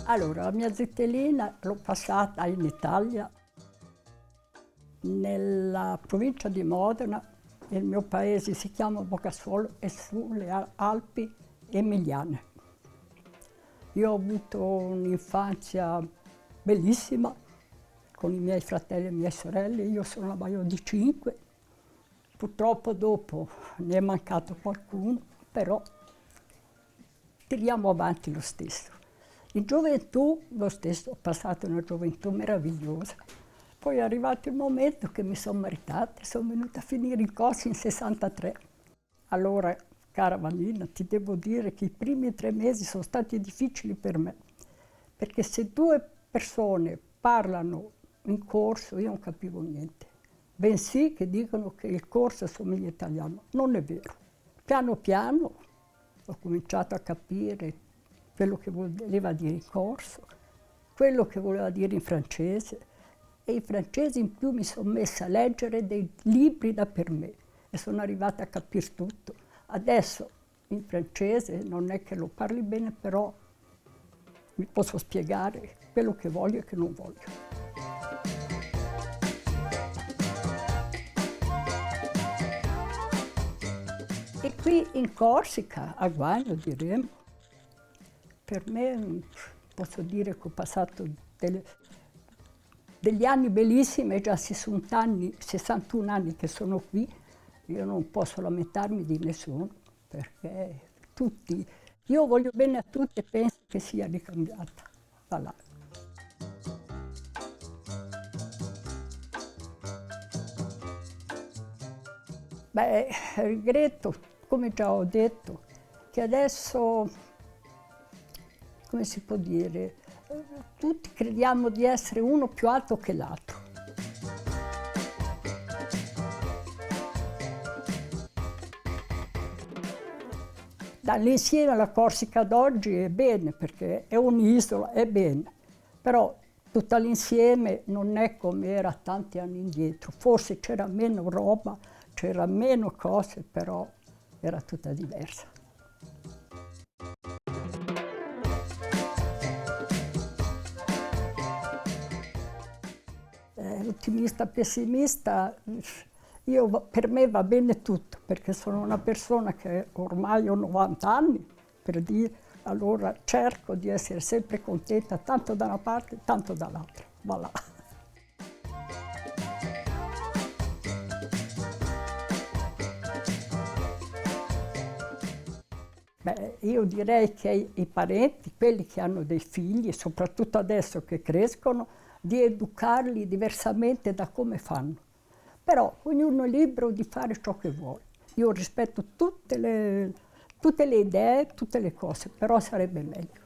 Allora, la mia zitellina l'ho passata in Italia, nella provincia di Modena. Il mio paese si chiama Bocassuolo, è sulle Alpi Emiliane. Io ho avuto un'infanzia bellissima con i miei fratelli e le mie sorelle. Io sono la maggiore di 5. Purtroppo dopo ne è mancato qualcuno, però tiriamo avanti lo stesso. In gioventù, lo stesso, ho passato una gioventù meravigliosa. Poi è arrivato il momento che mi sono maritata e sono venuta a finire il corso in 63. Allora, cara Vanina, ti devo dire che i primi 3 mesi sono stati difficili per me, perché se 2 persone parlano in corso io non capivo niente, bensì che dicono che il corso assomiglia all'italiano. Non è vero. Piano piano ho cominciato a capire quello che voleva dire il corso, quello che voleva dire in francese, e in francese in più mi sono messa a leggere dei libri da per me e sono arrivata a capire tutto. Adesso in francese non è che lo parli bene, però mi posso spiegare quello che voglio e che non voglio. E qui in Corsica, a Guagno diremo, per me posso dire che ho passato degli anni bellissimi, già 61 anni che sono qui, io non posso lamentarmi di nessuno, perché tutti, io voglio bene a tutti e penso che sia ricambiata. Voilà. Beh, regretto, come già ho detto, che adesso, come si può dire, tutti crediamo di essere uno più alto che l'altro. Dall'insieme la Corsica d'oggi è bene, perché è un'isola, è bene, però tutta l'insieme non è come era tanti anni indietro. Forse c'era meno roba, c'era meno cose, però era tutta diversa. Ottimista, pessimista, per me va bene tutto, perché sono una persona che ormai ho 90 anni, per dire, allora cerco di essere sempre contenta, tanto da una parte, tanto dall'altra. Voilà. Beh, io direi che i parenti, quelli che hanno dei figli, soprattutto adesso che crescono, di educarli diversamente da come fanno. Però ognuno è libero di fare ciò che vuole. Io rispetto tutte le idee, tutte le cose, però sarebbe meglio.